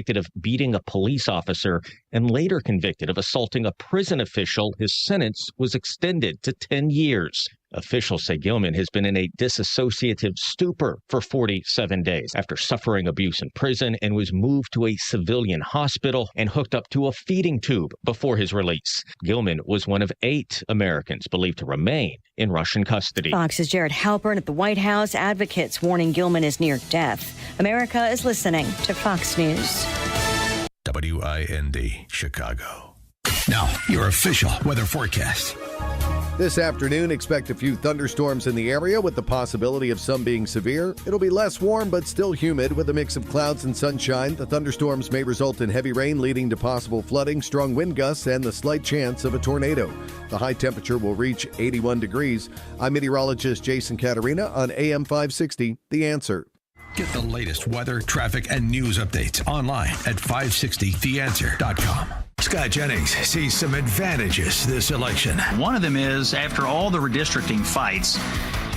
convicted of beating a police officer and later convicted of assaulting a prison official. His sentence was extended to 10 years. Officials say Gilman has been in a dissociative stupor for 47 days after suffering abuse in prison and was moved to a civilian hospital and hooked up to a feeding tube before his release. Gilman was one of 8 Americans believed to remain in Russian custody. Fox's Jared Halpern at the White House. Advocates warning Gilman is near death. America is listening to Fox News. WIND, Chicago. Now, your official weather forecast. This afternoon, expect a few thunderstorms in the area with the possibility of some being severe. It'll be less warm but still humid with a mix of clouds and sunshine. The thunderstorms may result in heavy rain leading to possible flooding, strong wind gusts, and the slight chance of a tornado. The high temperature will reach 81 degrees. I'm meteorologist Jason Caterina on AM 560, The Answer. Get the latest weather, traffic, and news updates online at 560theanswer.com. Scott Jennings sees some advantages this election. One of them is, after all the redistricting fights,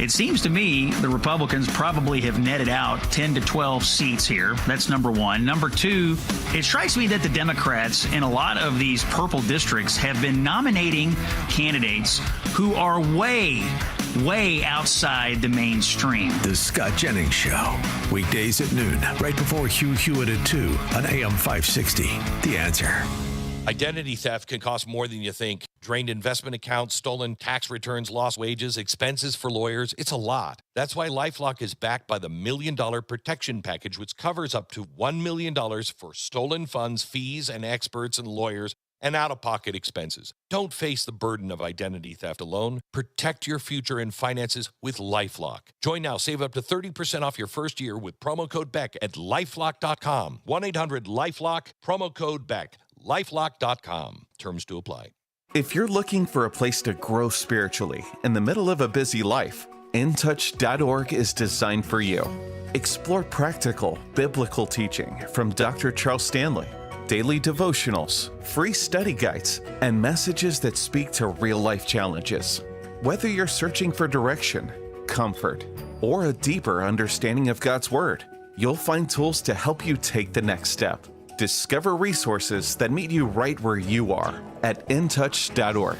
it seems to me the Republicans probably have netted out 10 to 12 seats here. That's number one. Number two, it strikes me that the Democrats in a lot of these purple districts have been nominating candidates who are way outside the mainstream. The Scott Jennings Show. Weekdays at noon, right before Hugh Hewitt at 2 on AM 560. The Answer. Identity theft can cost more than you think. Drained investment accounts, stolen tax returns, lost wages, expenses for lawyers. It's a lot. That's why LifeLock is backed by the $1 Million Protection Package, which covers up to $1 million for stolen funds, fees, and experts and lawyers, and out-of-pocket expenses. Don't face the burden of identity theft alone. Protect your future and finances with LifeLock. Join now. Save up to 30% off your first year with promo code BECK at LifeLock.com. 1-800-LifeLock, promo code BECK. LifeLock.com. Terms to apply. If you're looking for a place to grow spiritually in the middle of a busy life, InTouch.org is designed for you. Explore practical, biblical teaching from Dr. Charles Stanley, daily devotionals, free study guides, and messages that speak to real-life challenges. Whether you're searching for direction, comfort, or a deeper understanding of God's Word, you'll find tools to help you take the next step. Discover resources that meet you right where you are at intouch.org.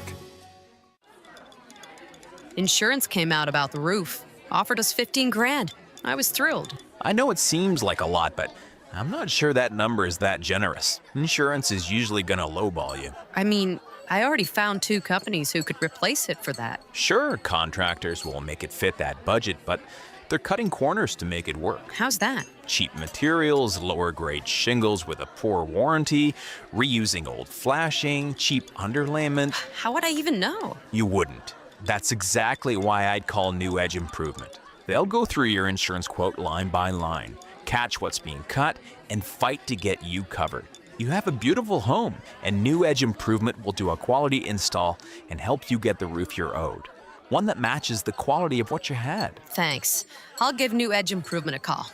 Insurance came out about the roof, offered us $15,000. I was thrilled. I know it seems like a lot, but I'm not sure that number is that generous. Insurance is usually going to lowball you. I mean, I already found 2 companies who could replace it for that. Sure, contractors will make it fit that budget, but they're cutting corners to make it work. How's that? Cheap materials, lower grade shingles with a poor warranty, reusing old flashing, cheap underlayment. How would I even know? You wouldn't. That's exactly why I'd call New Edge Improvement. They'll go through your insurance quote line by line, catch what's being cut, and fight to get you covered. You have a beautiful home, and New Edge Improvement will do a quality install and help you get the roof you're owed. One that matches the quality of what you had. Thanks. I'll give New Edge Improvement a call.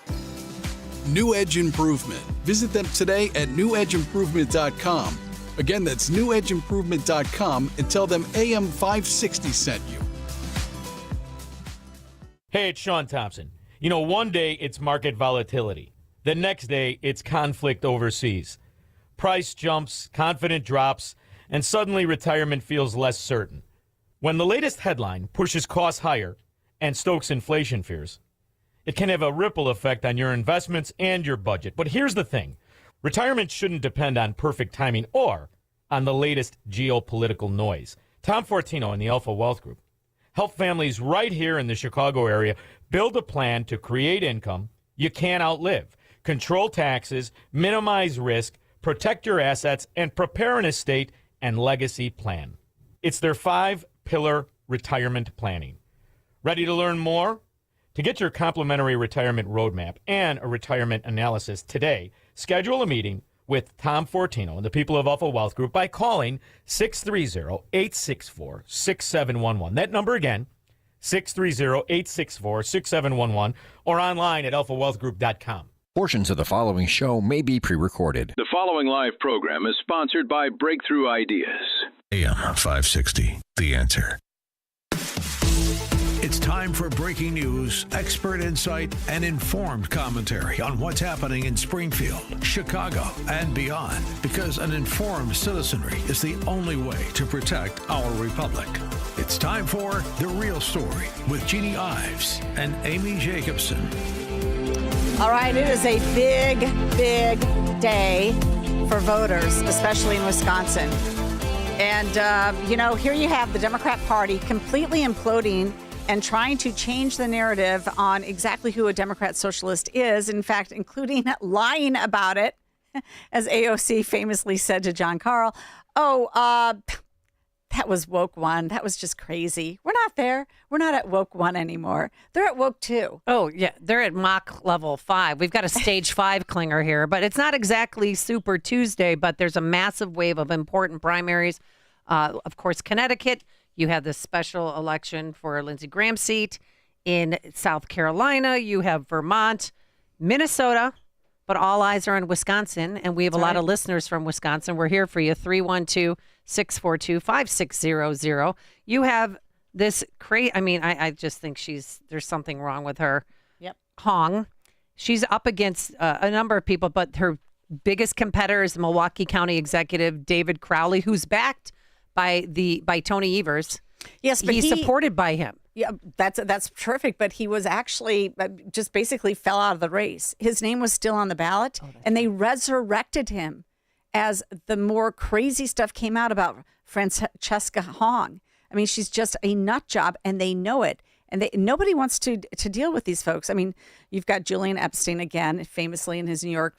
New Edge Improvement. Visit them today at newedgeimprovement.com. Again, that's newedgeimprovement.com and tell them AM 560 sent you. Hey, it's Sean Thompson. You know, one day it's market volatility. The next day it's conflict overseas. Price jumps, confidence drops, and suddenly retirement feels less certain. When the latest headline pushes costs higher and stokes inflation fears, it can have a ripple effect on your investments and your budget. But here's the thing. Retirement shouldn't depend on perfect timing or on the latest geopolitical noise. Tom Fortino and the Alpha Wealth Group help families right here in the Chicago area build a plan to create income you can't outlive, control taxes, minimize risk, protect your assets, and prepare an estate and legacy plan. It's their 5-pillar retirement planning. Ready to learn more? To get your complimentary retirement roadmap and a retirement analysis today, schedule a meeting with Tom Fortino and the people of Alpha Wealth Group by calling 630-864-6711. That number again, 630-864-6711, or online at alphawealthgroup.com. Portions of the following show may be pre-recorded. The following live program is sponsored by Breakthrough Ideas. AM 560, The Answer. It's time Time for breaking news, expert insight, and informed commentary on what's happening in Springfield, Chicago, and beyond. Because an informed citizenry is the only way to protect our republic. It's time for The Real Story with Jeannie Ives and Amy Jacobson. All right, it is a big, big day for voters, especially in Wisconsin. And, here you have the Democrat Party completely imploding and trying to change the narrative on exactly who a Democrat socialist is, in fact, including lying about it, as AOC famously said to John Carl. That was woke one. That was just crazy. We're not there. We're not at woke one anymore. They're at woke two. Oh, yeah. They're at mock level 5. We've got a stage 5 clinger here, but it's not exactly Super Tuesday, but there's a massive wave of important primaries. Of course, Connecticut, you have this special election for Lindsey Graham's seat. In South Carolina, you have Vermont, Minnesota, but all eyes are on Wisconsin, and we have a lot of listeners from Wisconsin. We're here for you, 312-642-5600. You have this crazy, I just think there's something wrong with her. Yep. Hong. She's up against a number of people, but her biggest competitor is the Milwaukee County executive, David Crowley, who's backed by Tony Evers. Yes, but he's supported by him. Yeah, that's terrific. But he was actually just basically fell out of the race. His name was still on the ballot, and they resurrected him as the more crazy stuff came out about Francesca Hong. I mean, she's just a nut job, and they know it. And nobody wants to deal with these folks. I mean, you've got Julian Epstein again, famously in his New York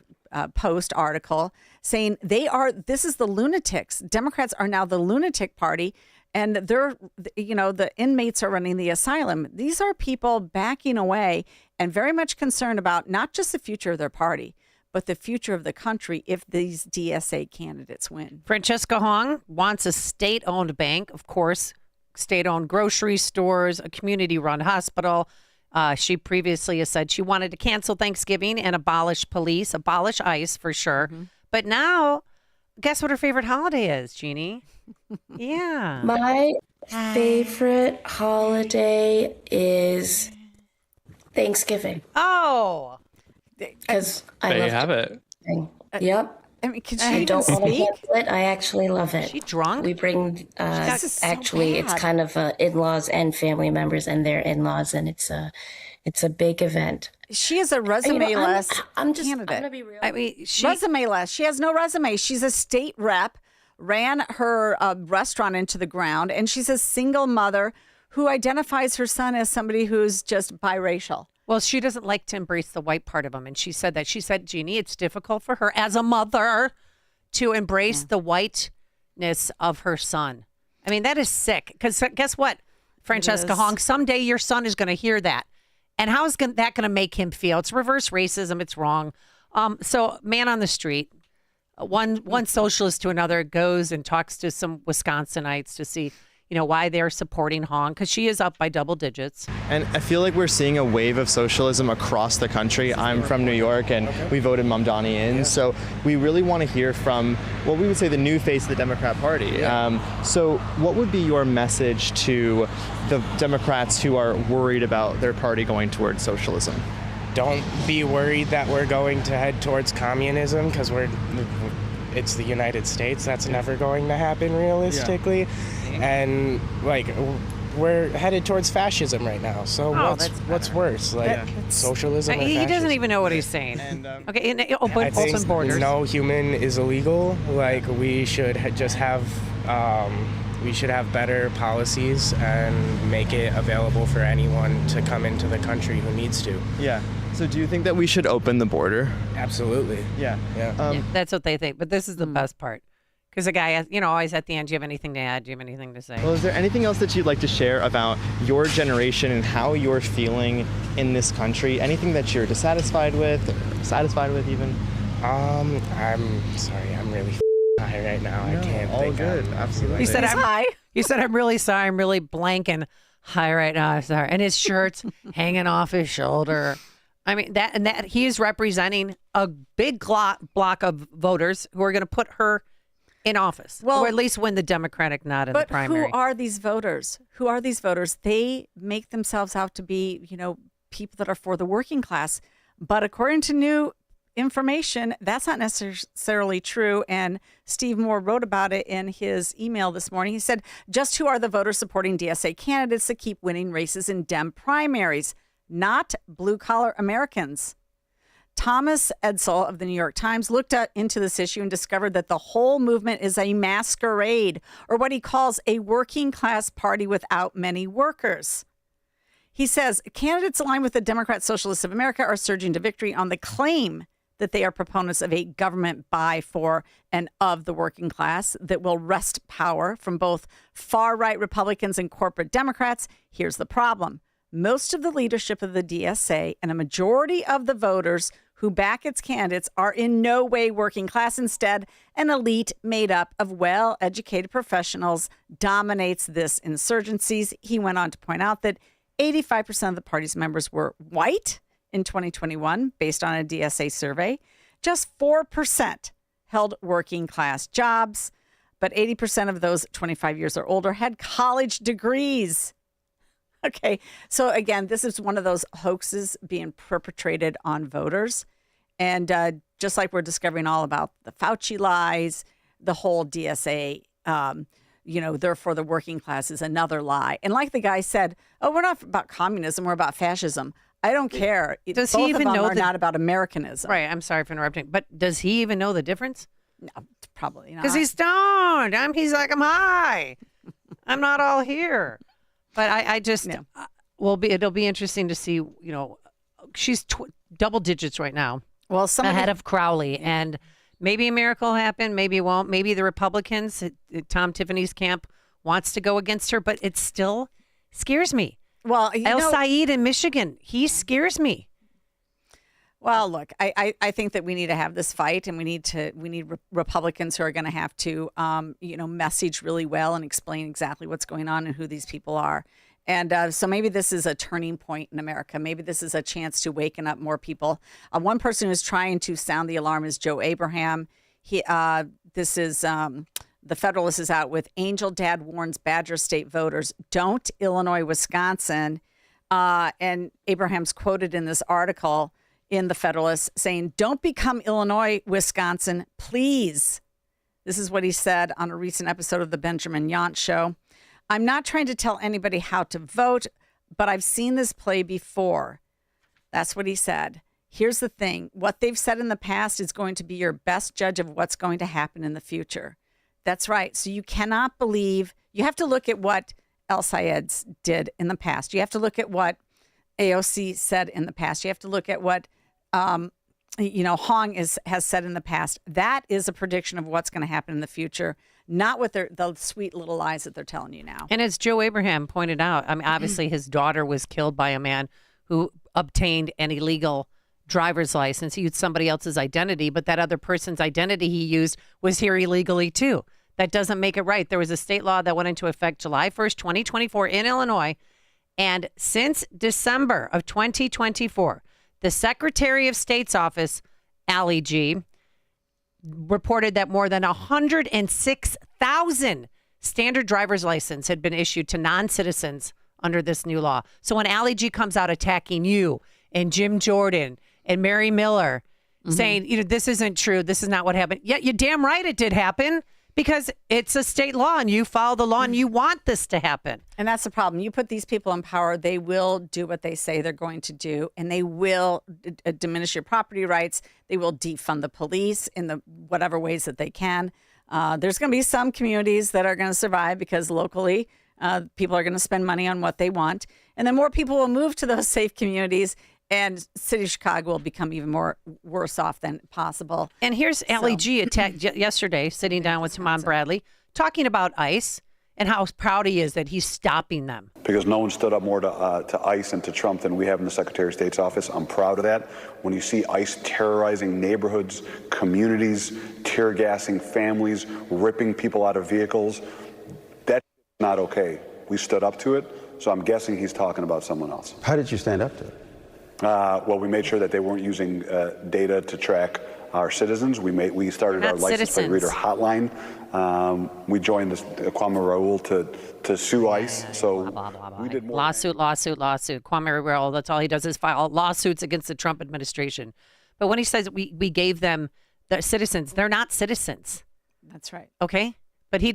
Post article, saying this is the lunatics. Democrats are now the lunatic party. And the inmates are running the asylum. These are people backing away and very much concerned about not just the future of their party, but the future of the country if these DSA candidates win. Francesca Hong wants a state-owned bank, of course, state-owned grocery stores, a community-run hospital. She previously has said she wanted to cancel Thanksgiving and abolish police, abolish ICE for sure. Mm-hmm. But now, guess what her favorite holiday is, Jeannie? Yeah. My favorite holiday is Thanksgiving. Oh. Because there you have it. Yep. I mean, I don't want to cancel it. I actually love it. Is she drunk? We bring, it's kind of in-laws and family members and their in-laws, and it's a big event. She is a resume-less candidate. I'm going to be real. Resume-less. She has no resume. She's a state rep, ran her restaurant into the ground, and she's a single mother who identifies her son as somebody who's just biracial. Well, she doesn't like to embrace the white part of him. And she said that. She said, Jeannie, it's difficult for her as a mother to embrace the whiteness of her son. I mean, that is sick. Because guess what, Francesca Hong? Someday your son is going to hear that. And how is that going to make him feel? It's reverse racism. It's wrong. So man on the street, one socialist to another goes and talks to some Wisconsinites to see why they're supporting Hong, because she is up by double digits. And I feel like we're seeing a wave of socialism across the country. I'm from New York, and we voted Mamdani in. So we really want to hear from what we would say the new face of the Democrat Party. So what would be your message to the Democrats who are worried about their party going towards socialism? Don't be worried that we're going to head towards communism, because it's the United States. That's never going to happen realistically. And we're headed towards fascism right now. So what's worse, socialism or fascism? He doesn't even know what he's saying. Open borders. No human is illegal. We should just have better policies and make it available for anyone to come into the country who needs to. Yeah. So do you think that we should open the border? Absolutely. Yeah. That's what they think. But this is the best part. Because the guy, always at the end, do you have anything to add? Do you have anything to say? Well, is there anything else that you'd like to share about your generation and how you're feeling in this country? Anything that you're dissatisfied with, or satisfied with even? I'm sorry, I'm really high right now. I can't all think. Good, absolutely. He said, I'm really sorry. I'm really blank and high right now. I'm sorry. And his shirt's hanging off his shoulder. I mean, that he is representing a big block of voters who are going to put her in office, Well, or at least win the Democratic nod in the primary. But who are these voters? Who are these voters? They make themselves out to be, people that are for the working class. But according to new information, that's not necessarily true. And Steve Moore wrote about it in his email this morning. He said, just who are the voters supporting DSA candidates that keep winning races in Dem primaries? Not blue-collar Americans. Thomas Edsall of the New York Times looked into this issue and discovered that the whole movement is a masquerade, or what he calls a working-class party without many workers. He says candidates aligned with the Democrat Socialists of America are surging to victory on the claim that they are proponents of a government by, for, and of the working class that will wrest power from both far-right Republicans and corporate Democrats. Here's the problem. Most of the leadership of the DSA and a majority of the voters who back its candidates are in no way working class. Instead, an elite made up of well-educated professionals dominates this insurgency. He went on to point out that 85% of the party's members were white in 2021, based on a DSA survey. Just 4% held working class jobs, but 80% of those 25 years or older had college degrees. Okay, so again, this is one of those hoaxes being perpetrated on voters. And just like we're discovering all about the Fauci lies, the whole DSA, therefore the working class is another lie. And like the guy said, we're not about communism, we're about fascism. I don't care. Does Both he even of them know are not about Americanism. Right, I'm sorry for interrupting, but does he even know the difference? No, probably not. Because he's stoned. He's like, I'm high. I'm not all here. But I just... No. It'll be interesting to see, she's double digits right now. Well, ahead of Crowley. And maybe a miracle will happen. Maybe it won't. Maybe the Republicans, Tom Tiffany's camp, wants to go against her. But it still scares me. Well, Said in Michigan, he scares me. Well, look, I think that we need to have this fight, and we need Republicans who are going to have to, message really well and explain exactly what's going on and who these people are. And so maybe this is a turning point in America. Maybe this is a chance to waken up more people. One person who's trying to sound the alarm is Joe Abraham. The Federalist is out with Angel Dad warns Badger State voters, don't Illinois, Wisconsin. And Abraham's quoted in this article in the Federalist saying, don't become Illinois, Wisconsin, please. This is what he said on a recent episode of the Benjamin Yount Show. I'm not trying to tell anybody how to vote, but I've seen this play before. That's what he said. Here's the thing. What they've said in the past is going to be your best judge of what's going to happen in the future. That's right. So you cannot believe, you have to look at what El Sayed's did in the past. You have to look at what AOC said in the past. You have to look at what, Hong has said in the past. That is a prediction of what's going to happen in the future. Not with the sweet little lies that they're telling you now. And as Joe Abraham pointed out, obviously his daughter was killed by a man who obtained an illegal driver's license. He used somebody else's identity, but that other person's identity he used was here illegally too. That doesn't make it right. There was a state law that went into effect July 1st, 2024 in Illinois. And since December of 2024, the Secretary of State's office, Ali G., reported that more than 106,000 standard driver's license had been issued to non-citizens under this new law. So when Ali G comes out attacking you and Jim Jordan and Mary Miller, saying, this isn't true, this is not what happened. Yeah, you're damn right it did happen, because it's a state law and you follow the law and you want this to happen. And that's the problem. You put these people in power, they will do what they say they're going to do, and they will diminish your property rights. They will defund the police in the whatever ways that they can. There's going to be some communities that are going to survive because locally people are going to spend money on what they want. And then more people will move to those safe communities, and city of Chicago will become even more worse off than possible. And here's Ali G attacked yesterday, sitting down with Tamon Bradley, talking about ICE and how proud he is that he's stopping them. Because no one stood up more to ICE and to Trump than we have in the Secretary of State's office. I'm proud of that. When you see ICE terrorizing neighborhoods, communities, tear gassing families, ripping people out of vehicles, that's not okay. We stood up to it, so I'm guessing he's talking about someone else. How did you stand up to it? Well, we made sure that they weren't using data to track our citizens. We started our license plate reader hotline. We joined Kwame Raoul to sue ICE. We did more. Lawsuit. Kwame Raoul, that's all he does is file lawsuits against the Trump administration. But when he says we gave them the citizens, they're not citizens. That's right. Okay? But they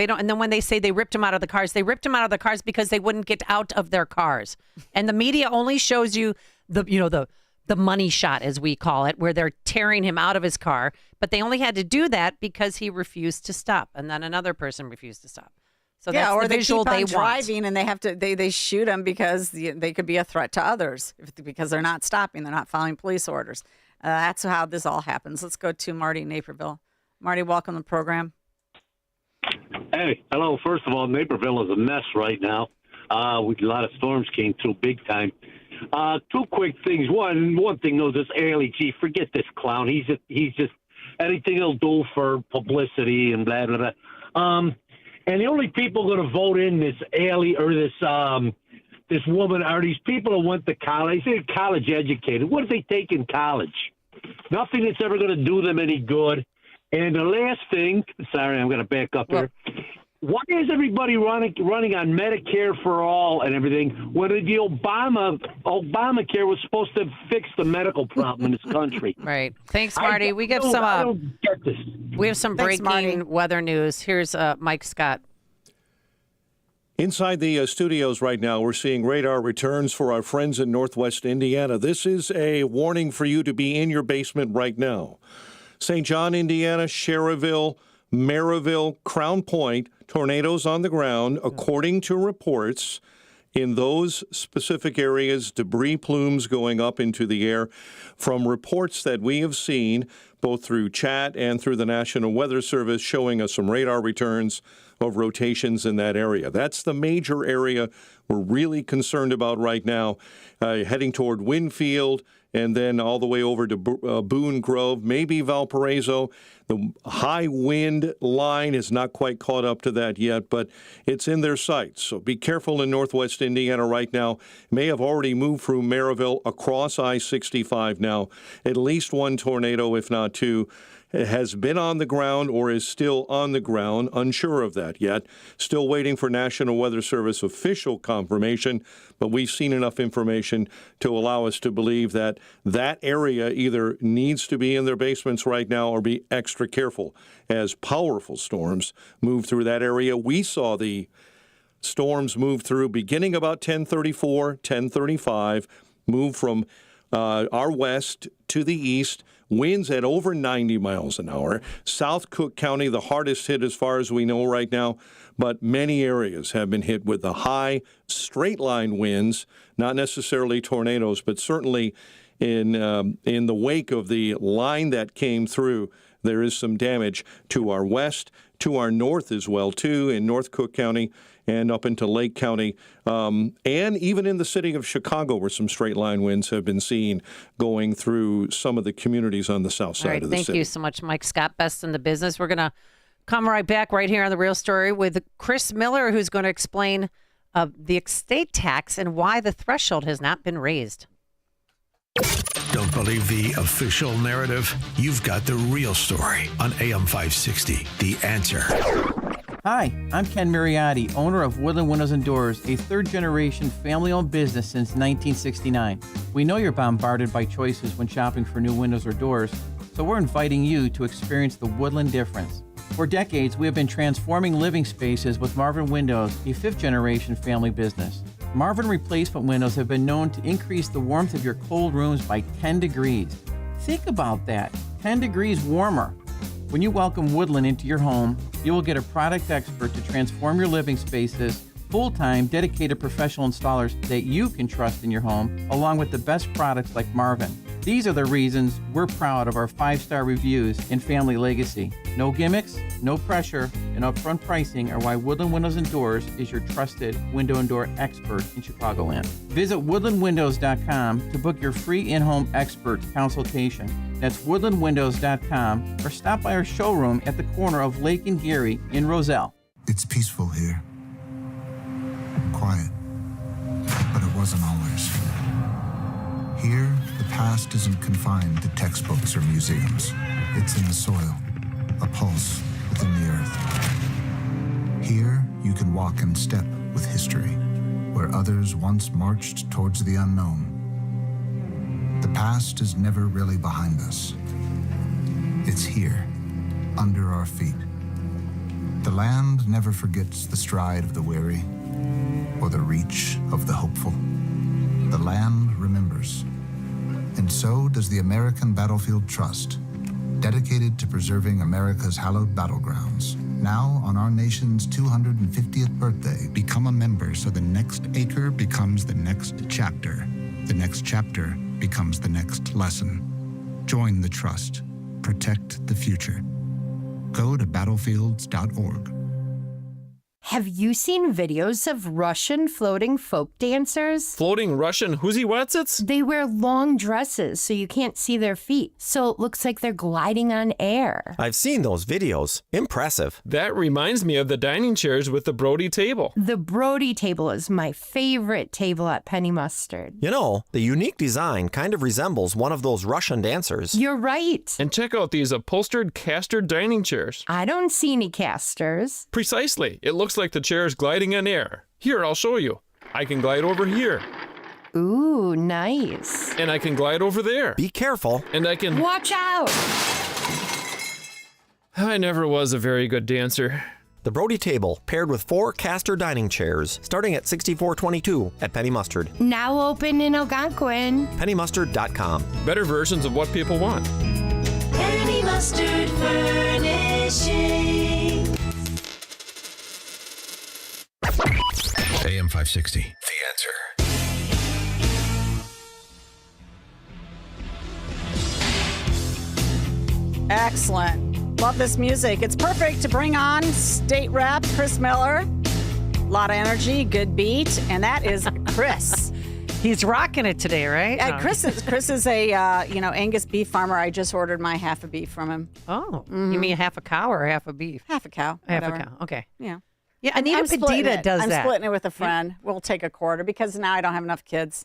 don't. And then when they say they ripped them out of the cars, they ripped them out of the cars because they wouldn't get out of their cars. And the media only shows you the money shot, as we call it, where they're tearing him out of his car. But they only had to do that because he refused to stop, and then another person refused to stop. So that's or the they visual keep on they driving, and they have to they shoot them because they could be a threat to others because they're not stopping, they're not following police orders. That's how this all happens. Let's go to Marty in Naperville. Marty, welcome to the program. Hey, hello. First of all, Naperville is a mess right now. A lot of storms came through big time. Two quick things. One thing though, this Ailey, gee, forget this clown. He's just anything he'll do for publicity and blah blah blah. And the only people going to vote in this Ailey or this woman are these people who went to college. They're college educated. What did they take in college? Nothing that's ever going to do them any good. And the last thing, sorry, I'm going to back up here. Why is everybody running on Medicare for all and everything when the Obamacare was supposed to fix the medical problem in this country? Right. Thanks, Marty. We have some breaking weather news. Here's Mike Scott. Inside the studios right now, we're seeing radar returns for our friends in Northwest Indiana. This is a warning for you to be in your basement right now. St. John, Indiana, Sherrville, Maryville, Crown Point, tornadoes on the ground. According to reports, in those specific areas, debris plumes going up into the air. From reports that we have seen, both through chat and through the National Weather Service, showing us some radar returns of rotations in that area. That's the major area we're really concerned about right now, heading toward Winfield, and then all the way over to Boone Grove, maybe Valparaiso. The high wind line is not quite caught up to that yet, but it's in their sights. So be careful in Northwest Indiana right now. May have already moved through Maryville across I-65 now. At least one tornado, if not two, has been on the ground or is still on the ground. Unsure of that yet. Still waiting for National Weather Service official confirmation, but we've seen enough information to allow us to believe that that area either needs to be in their basements right now or be extra careful as powerful storms move through that area. We saw the storms move through beginning about 10:34, 10:35, move from our west to the east. Winds at over 90 miles an hour. South Cook County, the hardest hit as far as we know right now, but many areas have been hit with the high straight line winds, not necessarily tornadoes, but certainly in the wake of the line that came through, there is some damage to our west, to our north as well, too, in North Cook County and up into Lake County, and even in the city of Chicago, where some straight line winds have been seen going through some of the communities on the south side of the city. Thank you so much, Mike Scott, best in the business. We're going to come right back right here on The Real Story with Chris Miller, who's going to explain the estate tax and why the threshold has not been raised. Don't believe the official narrative? You've got the real story on AM 560, The Answer. Hi, I'm Ken Mariotti, owner of Woodland Windows and Doors, a third-generation family-owned business since 1969. We know you're bombarded by choices when shopping for new windows or doors, so we're inviting you to experience the Woodland difference. For decades, we have been transforming living spaces with Marvin Windows, a fifth-generation family business. Marvin replacement windows have been known to increase the warmth of your cold rooms by 10 degrees. Think about that, 10 degrees warmer. When you welcome Woodland into your home, you will get a product expert to transform your living spaces, full-time, dedicated professional installers that you can trust in your home, along with the best products like Marvin. These are the reasons we're proud of our 5-star reviews and family legacy. No gimmicks, no pressure, and upfront pricing are why Woodland Windows and Doors is your trusted window and door expert in Chicagoland. Visit woodlandwindows.com to book your free in-home expert consultation. That's woodlandwindows.com, or stop by our showroom at the corner of Lake and Geary in Roselle. It's peaceful here. Quiet. But it wasn't always. Here, the past isn't confined to textbooks or museums. It's in the soil, a pulse within the earth. Here, you can walk in step with history, where others once marched towards the unknown. The past is never really behind us. It's here, under our feet. The land never forgets the stride of the weary or the reach of the hopeful. The land remembers. And so does the American Battlefield Trust, dedicated to preserving America's hallowed battlegrounds. Now, on our nation's 250th birthday, become a member so the next acre becomes the next chapter. The next chapter becomes the next lesson. Join the trust. Protect the future. Go to battlefields.org. Have you seen videos of Russian floating folk dancers? Floating Russian Huziwatsits? They wear long dresses so you can't see their feet, so it looks like they're gliding on air. I've seen those videos. Impressive. That reminds me of the dining chairs with the Brody table. The Brody table is my favorite table at Penny Mustard. You know, the unique design kind of resembles one of those Russian dancers. You're right. And check out these upholstered caster dining chairs. I don't see any casters. Precisely. It looks like the chair is gliding on air. Here, I'll show you. I can glide over here. Ooh, nice. And I can glide over there. Be careful. And I can... Watch out! I never was a very good dancer. The Brody table, paired with 4 caster dining chairs, starting at $64.22 at Penny Mustard. Now open in Algonquin. PennyMustard.com. Better versions of what people want. Penny Mustard Furnishing. AM 560, The Answer. Excellent. Love this music. It's perfect to bring on State Rep Chris Miller. A lot of energy, good beat, and that is Chris. He's rocking it today, right? Chris is a Angus beef farmer. I just ordered my half a beef from him. Oh, you mean half a cow or half a beef? Half a cow. Half whatever. a cow. Okay. Yeah. Yeah, Anita Padita does I'm that. I'm splitting it with a friend. We'll take a quarter because now I don't have enough kids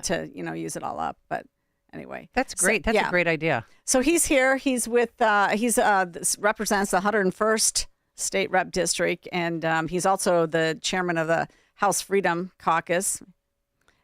to use it all up. But anyway, that's great. That's a great idea. So he's here. He's with represents the 101st State Rep District, and he's also the chairman of the House Freedom Caucus.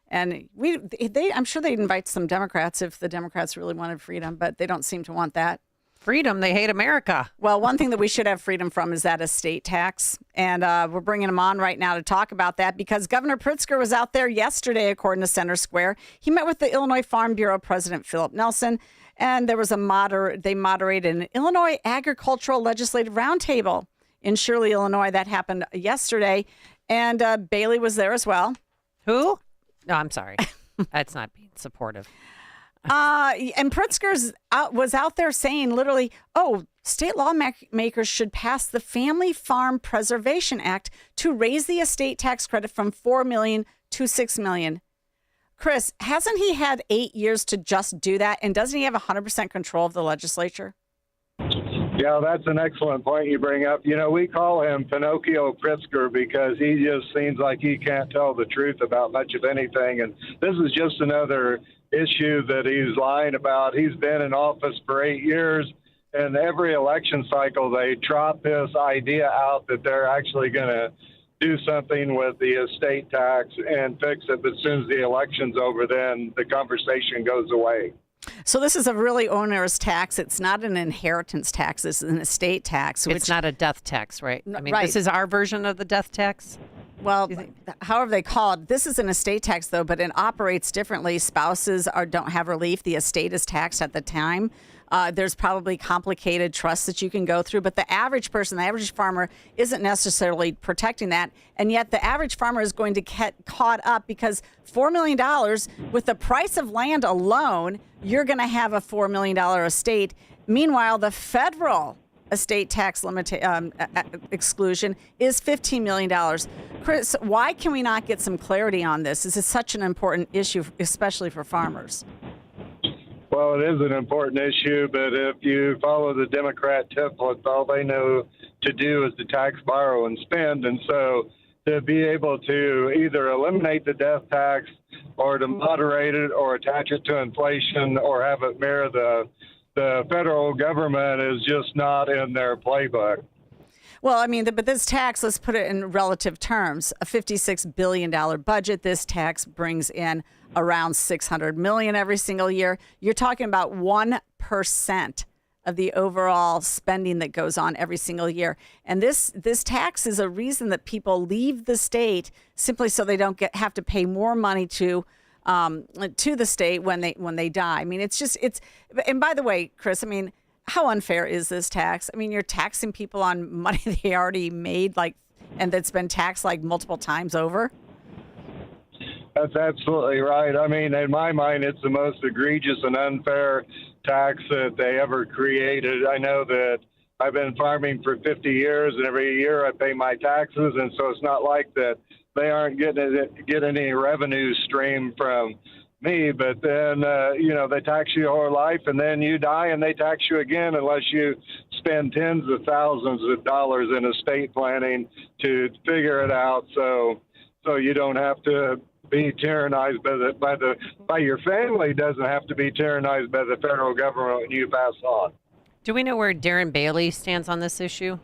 And I'm sure they'd invite some Democrats if the Democrats really wanted freedom, but they don't seem to want that. Freedom, they hate America. Well, one thing that we should have freedom from is that estate tax. And we're bringing him on right now to talk about that because Governor Pritzker was out there yesterday, according to Center Square. He met with the Illinois Farm Bureau President Philip Nelson, and there was they moderated an Illinois Agricultural Legislative Roundtable in Shirley, Illinois. That happened yesterday. And Bailey was there as well. Who? No, I'm sorry. That's not being supportive. And Pritzker was out there saying literally, state lawmakers should pass the Family Farm Preservation Act to raise the estate tax credit from $4 million to $6 million. Chris, hasn't he had 8 years to just do that? And doesn't he have 100% control of the legislature? Yeah, that's an excellent point you bring up. You know, we call him Pinocchio Pritzker because he just seems like he can't tell the truth about much of anything. And this is just another issue that he's lying about. He's been in office for 8 years, and every election cycle they trot this idea out that they're actually going to do something with the estate tax and fix it. But as soon as the election's over, then the conversation goes away. So this is a really onerous tax. It's not an inheritance tax. It's an estate tax. It's not a death tax, right? I mean, right. This is our version of the death tax? Well, however they call it, this is an estate tax, though, but it operates differently. Spouses don't have relief. The estate is taxed at the time. There's probably complicated trusts that you can go through, but the average person, the average farmer, isn't necessarily protecting that. And yet the average farmer is going to get caught up because $4 million, with the price of land alone, you're going to have a $4 million estate. Meanwhile, the federal estate tax exclusion is $15 million. Chris, why can we not get some clarity on this? This is such an important issue, especially for farmers. Well, it is an important issue, but if you follow the Democrat templates, all they know to do is to tax, borrow, and spend. And so to be able to either eliminate the death tax or to moderate it or attach it to inflation or have it mirror the federal government is just not in their playbook. Well, I mean, but this tax, let's put it in relative terms, a $56 billion budget. This tax brings in around $600 million every single year. You're talking about 1% of the overall spending that goes on every single year. And this tax is a reason that people leave the state simply so they don't have to pay more money to the state when they die. I mean, it's. And by the way, Chris, I mean, how unfair is this tax? I mean, you're taxing people on money they already made, and that's been taxed multiple times over. That's absolutely right. I mean, in my mind, it's the most egregious and unfair tax that they ever created. I know that I've been farming for 50 years, and every year I pay my taxes, and so it's not like that they aren't getting any revenue stream from me, but then, they tax you your whole life, and then you die, and they tax you again unless you spend tens of thousands of dollars in estate planning to figure it out, so you don't have to be tyrannized by your family doesn't have to be tyrannized by the federal government when you pass on. Do we know where Darren Bailey stands on this issue?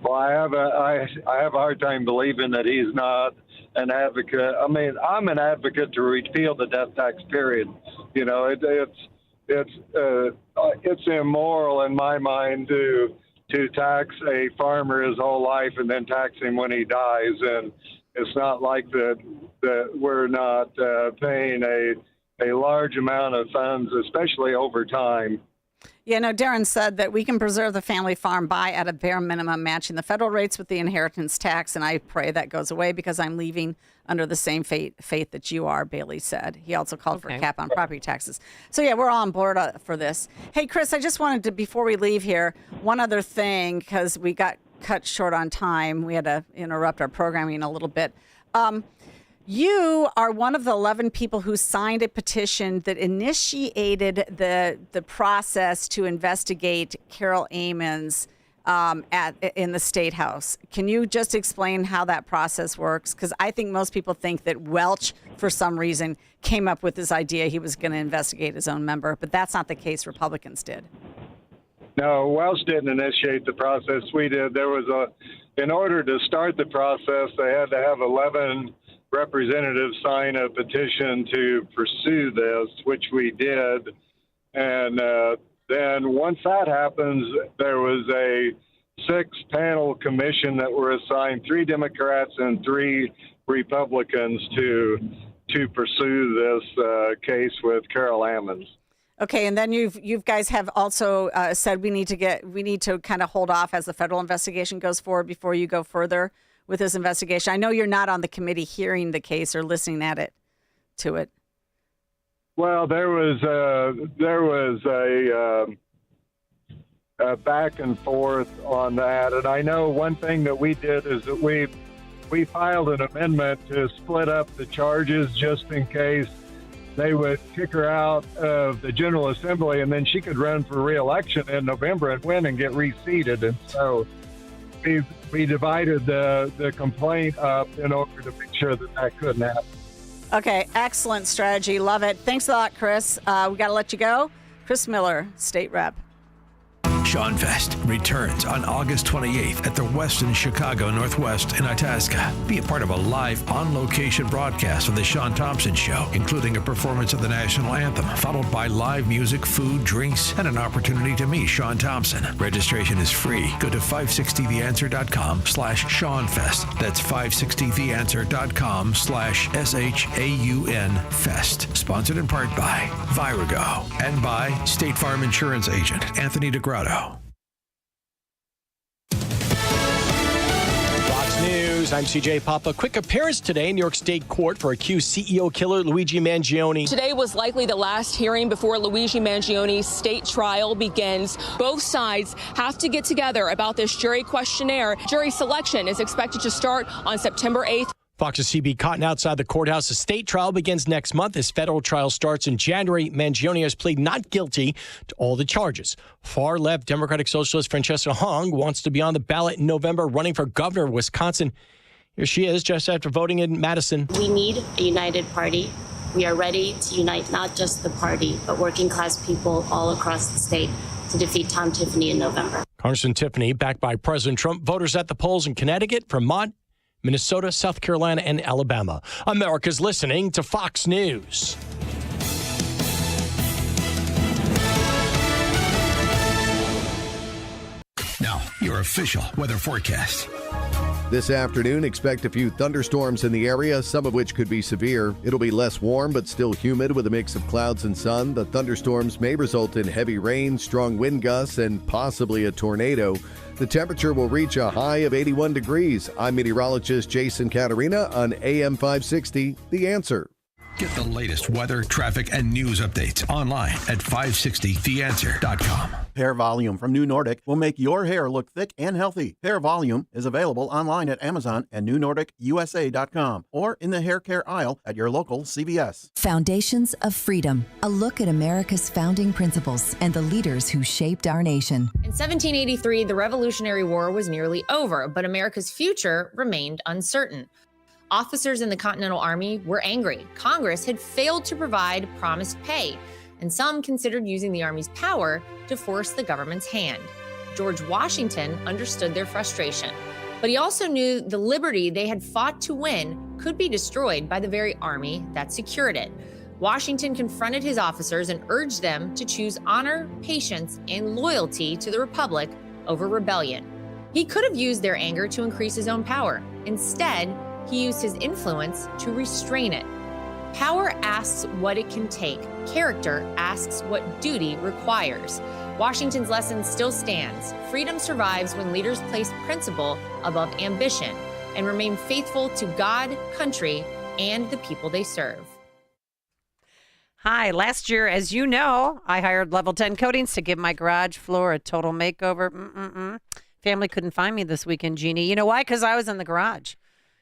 Well, I have a hard time believing that he's not an advocate. I mean, I'm an advocate to repeal the death tax. Period. You know, it's immoral in my mind to tax a farmer his whole life and then tax him when he dies. And it's not like that we're not paying a large amount of funds, especially over time. Yeah, no, Darren said that we can preserve the family farm by, at a bare minimum, matching the federal rates with the inheritance tax, and I pray that goes away because I'm leaving under the same fate that you are, Bailey said. He also called for a cap on property taxes. So, yeah, we're all on board for this. Hey, Chris, I just wanted to, before we leave here, one other thing, because we got cut short on time. We had to interrupt our programming a little bit. You are one of the 11 people who signed a petition that initiated the process to investigate Carol Ammons in the State House. Can you just explain how that process works? Because I think most people think that Welch, for some reason, came up with this idea he was going to investigate his own member, but that's not the case. Republicans did. No, Welch didn't initiate the process. We did. In order to start the process, they had to have 11 representatives sign a petition to pursue this, which we did. And then once that happens, there was a 6-panel commission that were assigned 3 Democrats and 3 Republicans to pursue this case with Carol Ammons. Okay, and then you guys have also said we need to kind of hold off as the federal investigation goes forward before you go further with this investigation. I know you're not on the committee hearing the case or listening to it. Well, there was a back and forth on that, and I know one thing that we did is that we filed an amendment to split up the charges just in case they would kick her out of the General Assembly, and then she could run for re-election in November and win and get reseated. And so we divided the complaint up in order to make sure that couldn't happen. Okay, excellent strategy. Love it. Thanks a lot, Chris. We got to let you go. Chris Miller, State Rep. Sean Fest returns on August 28th at the Westin Chicago Northwest in Itasca. Be a part of a live, on-location broadcast of The Sean Thompson Show, including a performance of the national anthem, followed by live music, food, drinks, and an opportunity to meet Sean Thompson. Registration is free. Go to 560theanswer.com/SeanFest. That's 560theanswer.com/SHAUN Fest. Sponsored in part by Virago and by State Farm Insurance Agent Anthony DeGrotto. Fox News, I'm CJ Papa. Quick appearance today in New York State Court for accused CEO killer Luigi Mangione. Today was likely the last hearing before Luigi Mangione's state trial begins. Both sides have to get together about this jury questionnaire. Jury selection is expected to start on September 8th. Fox's CB Cotton outside the courthouse. The state trial begins next month. His federal trial starts in January. Mangione has pleaded not guilty to all the charges. Far-left Democratic Socialist Francesca Hong wants to be on the ballot in November, running for governor of Wisconsin Here she is just after voting in Madison. We need a united party. We are ready to unite not just the party, but working class people all across the state to defeat Tom Tiffany in November. Congressman Tiffany, backed by President Trump, voters at the polls in Connecticut, Vermont, Minnesota, South Carolina, and Alabama. America's listening to Fox News. Now, your official weather forecast. This afternoon, expect a few thunderstorms in the area, some of which could be severe. It'll be less warm, but still humid with a mix of clouds and sun. The thunderstorms may result in heavy rain, strong wind gusts, and possibly a tornado. The temperature will reach a high of 81 degrees. I'm meteorologist Jason Caterina on AM 560, The Answer. Get the latest weather, traffic, and news updates online at 560theanswer.com. Hair Volume from New Nordic will make your hair look thick and healthy. Hair Volume is available online at Amazon and newnordicusa.com or in the hair care aisle at your local CVS. Foundations of Freedom, a look at America's founding principles and the leaders who shaped our nation. In 1783, the Revolutionary War was nearly over, but America's future remained uncertain. Officers in the Continental Army were angry. Congress had failed to provide promised pay, and some considered using the Army's power to force the government's hand. George Washington understood their frustration, but he also knew the liberty they had fought to win could be destroyed by the very army that secured it. Washington confronted his officers and urged them to choose honor, patience, and loyalty to the Republic over rebellion. He could have used their anger to increase his own power. Instead, he used his influence to restrain it. Power asks what it can take. Character asks what duty requires. Washington's lesson still stands. Freedom survives when leaders place principle above ambition and remain faithful to God, country, and the people they serve. Hi, last year, as you know, I hired Level 10 Coatings to give my garage floor a total makeover. Family couldn't find me this weekend, Jeannie. You know why? Because I was in the garage.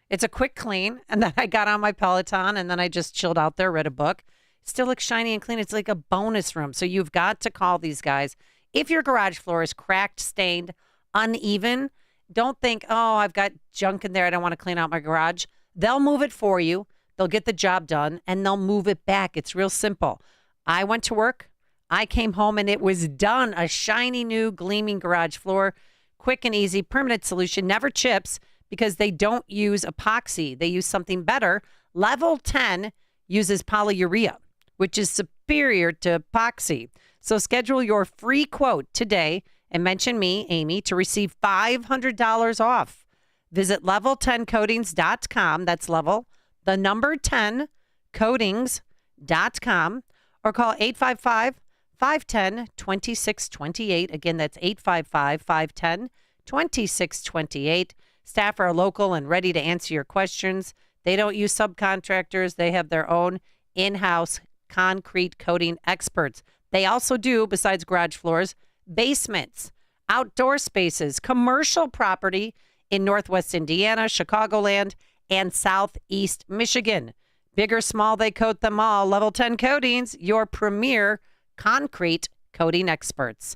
It's a quick clean, and then I got on my Peloton, and then I just chilled out there, read a book. It still looks shiny and clean. It's like a bonus room. So you've got to call these guys. If your garage floor is cracked, stained, uneven, don't think, oh, I've got junk in there. I don't want to clean out my garage. They'll move it for you. They'll get the job done, and they'll move it back. It's real simple. I went to work. I came home, and it was done. A shiny, new, gleaming garage floor. Quick and easy, permanent solution, never chips, because they don't use epoxy. They use something better. Level 10 uses polyurea, which is superior to epoxy. So schedule your free quote today and mention me, Amy, to receive $500 off. Visit level10coatings.com. That's level, the number 10, coatings.com, or call 855-510-2628. Again, that's 855-510-2628. Staff are local and ready to answer your questions. They don't use subcontractors. They have their own in-house concrete coating experts. They also do, besides garage floors, basements, outdoor spaces, commercial property in Northwest Indiana, Chicagoland, and Southeast Michigan. Big or small, they coat them all. Level 10 Coatings, your premier concrete coating experts.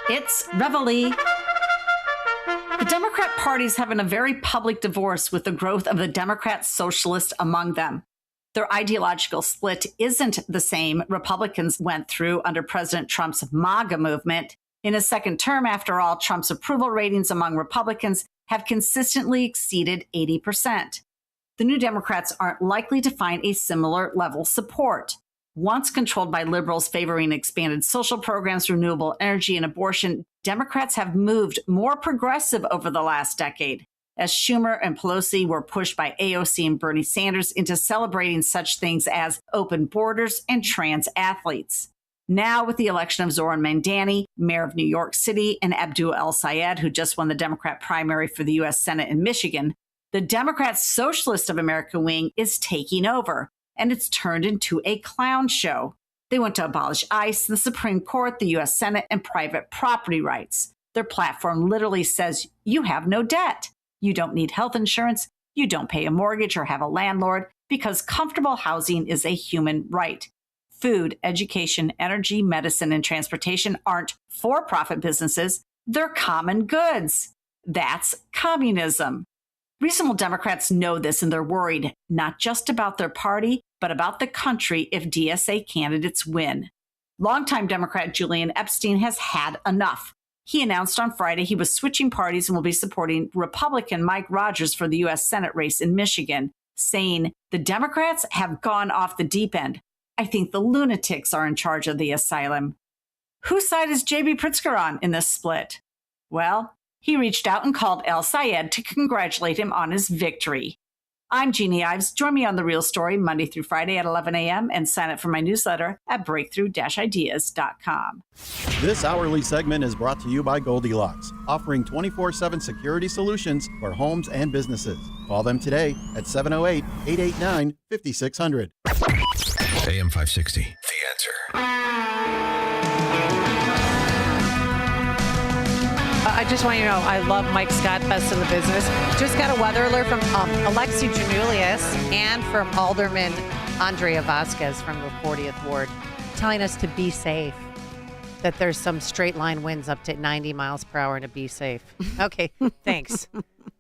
It's Reveille. The Democrat Party is having a very public divorce with the growth of the Democrat socialist among them. Their ideological split isn't the same Republicans went through under President Trump's MAGA movement. In his second term, after all, Trump's approval ratings among Republicans have consistently exceeded 80%. The New Democrats aren't likely to find a similar level of support. Once controlled by liberals favoring expanded social programs, renewable energy, and abortion, Democrats have moved more progressive over the last decade, as Schumer and Pelosi were pushed by AOC and Bernie Sanders into celebrating such things as open borders and trans athletes. Now, with the election of Zoran Mandani, mayor of New York City, and Abdul El-Sayed, who just won the Democrat primary for the U.S. Senate in Michigan, the Democrat Socialist of America wing is taking over, and it's turned into a clown show. They want to abolish ICE, the Supreme Court, the U.S. Senate, and private property rights. Their platform literally says you have no debt. You don't need health insurance. You don't pay a mortgage or have a landlord because comfortable housing is a human right. Food, education, energy, medicine, and transportation aren't for-profit businesses. They're common goods. That's communism. Reasonable Democrats know this, and they're worried not just about their party, but about the country if DSA candidates win. Longtime Democrat Julian Epstein has had enough. He announced on Friday he was switching parties and will be supporting Republican Mike Rogers for the U.S. Senate race in Michigan, saying, "The Democrats have gone off the deep end. I think the lunatics are in charge of the asylum." Whose side is J.B. Pritzker on in this split? Well, he reached out and called El Sayed to congratulate him on his victory. I'm Jeannie Ives. Join me on The Real Story Monday through Friday at 11 a.m. and sign up for my newsletter at breakthrough-ideas.com. This hourly segment is brought to you by Goldilocks, offering 24/7 security solutions for homes and businesses. Call them today at 708-889-5600. AM 560, The Answer. I just want you to know, I love Mike Scott, best in the business. Just got a weather alert from Alexi Janulius and from Alderman Andrea Vasquez from the 40th Ward, telling us to be safe, that there's some straight line winds up to 90 miles per hour and to be safe. Okay, thanks.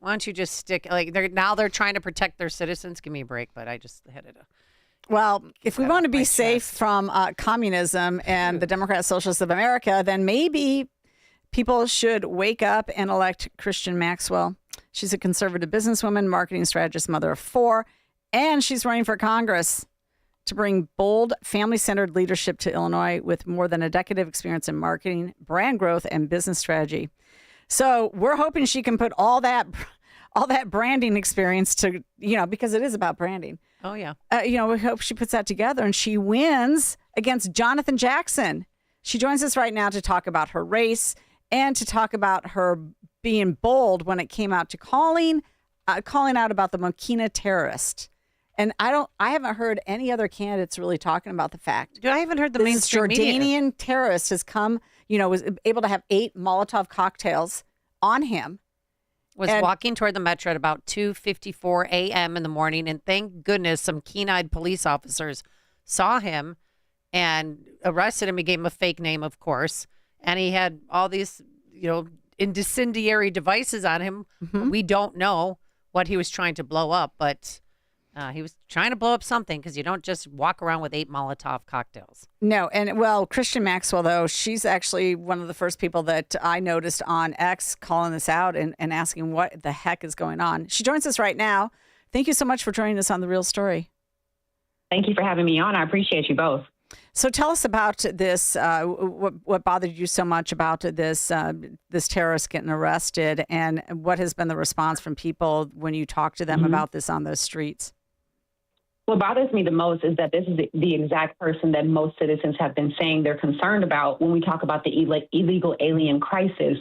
Why don't you just stick, they're trying to protect their citizens. Give me a break, but I just had it. Well, if we want to be safe from communism and the Democrat Socialists of America, then maybe people should wake up and elect Christian Maxwell. She's a conservative businesswoman, marketing strategist, mother of 4, and she's running for Congress to bring bold, family-centered leadership to Illinois with more than a decade of experience in marketing, brand growth, and business strategy. So we're hoping she can put all that branding experience to, because it is about branding. Oh, yeah. We hope she puts that together and she wins against Jonathan Jackson. She joins us right now to talk about her race and to talk about her being bold when it came out to calling out about the Mokina terrorist. And I haven't heard any other candidates really talking about the fact. I haven't heard the mainstream Jordanian media. terrorist has come, was able to have 8 Molotov cocktails on him. Was walking toward the metro at about 2:54 a.m. in the morning, and thank goodness some keen-eyed police officers saw him and arrested him. He gave him a fake name, of course, and he had all these, incendiary devices on him. Mm-hmm. We don't know what he was trying to blow up, but he was trying to blow up something, because you don't just walk around with 8 Molotov cocktails. No, and Christian Maxwell, though, she's actually one of the first people that I noticed on X calling this out and asking what the heck is going on. She joins us right now. Thank you so much for joining us on The Real Story. Thank you for having me on. I appreciate you both. So tell us about this. What bothered you so much about this terrorist getting arrested, and what has been the response from people when you talk to them about this on the streets? What bothers me the most is that this is the exact person that most citizens have been saying they're concerned about when we talk about the illegal alien crisis.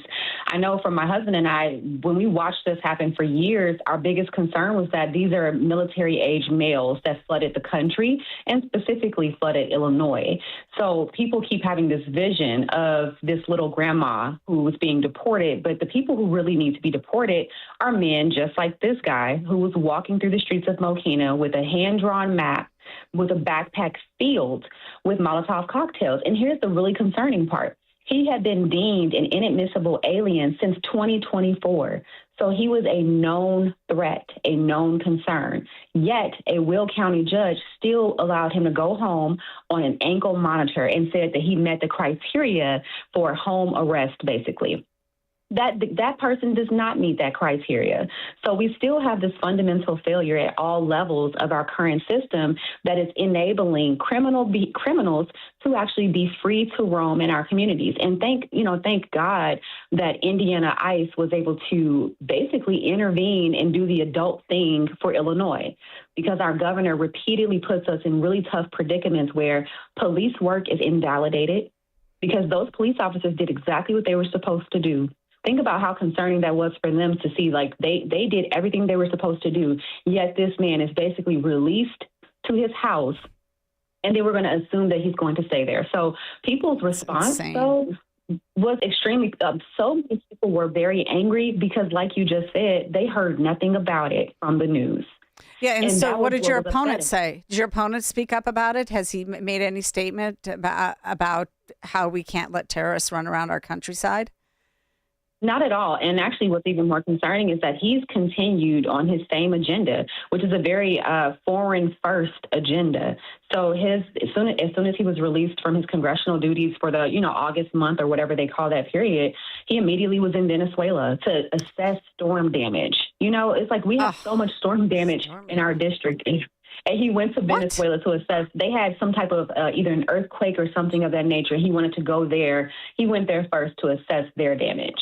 I know from my husband and I, when we watched this happen for years, our biggest concern was that these are military-age males that flooded the country and specifically flooded Illinois. So people keep having this vision of this little grandma who was being deported, but the people who really need to be deported are men just like this guy who was walking through the streets of Mokina with a hand-drawn map with a backpack filled with Molotov cocktails. And here's the really concerning part. He had been deemed an inadmissible alien since 2024. So he was a known threat, a known concern. Yet a Will County judge still allowed him to go home on an ankle monitor and said that he met the criteria for home arrest, basically. That person does not meet that criteria. So we still have this fundamental failure at all levels of our current system that is enabling criminals to actually be free to roam in our communities. And thank God that Indiana ICE was able to basically intervene and do the adult thing for Illinois, because our governor repeatedly puts us in really tough predicaments where police work is invalidated because those police officers did exactly what they were supposed to do. Think about how concerning that was for them to see, they did everything they were supposed to do, yet this man is basically released to his house, and they were going to assume that he's going to stay there. So people's response, though, was extremely, so many people were very angry because, like you just said, they heard nothing about it from the news. Yeah, and so what did your opponent say? Did your opponent speak up about it? Has he made any statement about how we can't let terrorists run around our countryside? Not at all. And actually, what's even more concerning is that he's continued on his same agenda, which is a very foreign first agenda. So as soon as he was released from his congressional duties for the, August month or whatever they call that period, he immediately was in Venezuela to assess storm damage. It's like we have so much storm damage in our district. And he went to Venezuela to assess. They had some type of either an earthquake or something of that nature. He wanted to go there. He went there first to assess their damage.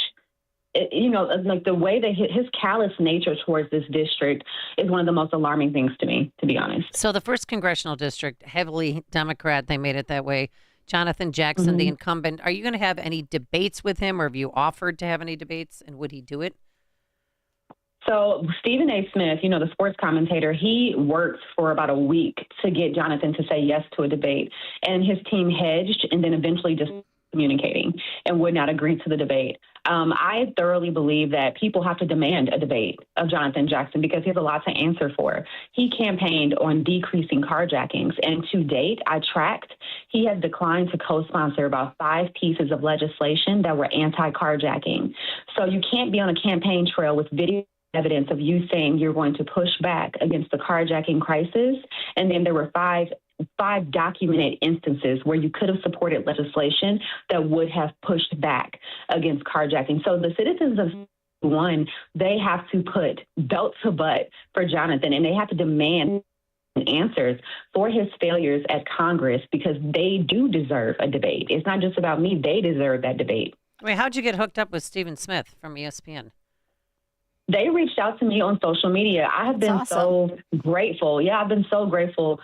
Like the way that his callous nature towards this district is one of the most alarming things to me, to be honest. So the first congressional district, heavily Democrat, they made it that way. Jonathan Jackson, the incumbent, are you going to have any debates with him, or have you offered to have any debates, and would he do it? So Stephen A. Smith, the sports commentator, he worked for about a week to get Jonathan to say yes to a debate, and his team hedged and then eventually just communicating and would not agree to the debate. I thoroughly believe that people have to demand a debate of Jonathan Jackson because he has a lot to answer for. He campaigned on decreasing carjackings, and to date, I tracked, he has declined to co-sponsor about 5 pieces of legislation that were anti-carjacking. So you can't be on a campaign trail with video evidence of you saying you're going to push back against the carjacking crisis, and then there were five documented instances where you could have supported legislation that would have pushed back against carjacking. So the citizens of one, they have to put belt to butt for Jonathan, and they have to demand answers for his failures at Congress because they do deserve a debate. It's not just about me. They deserve that debate. Wait, how'd you get hooked up with Stephen Smith from ESPN? They reached out to me on social media. I have been so grateful. Yeah, I've been so grateful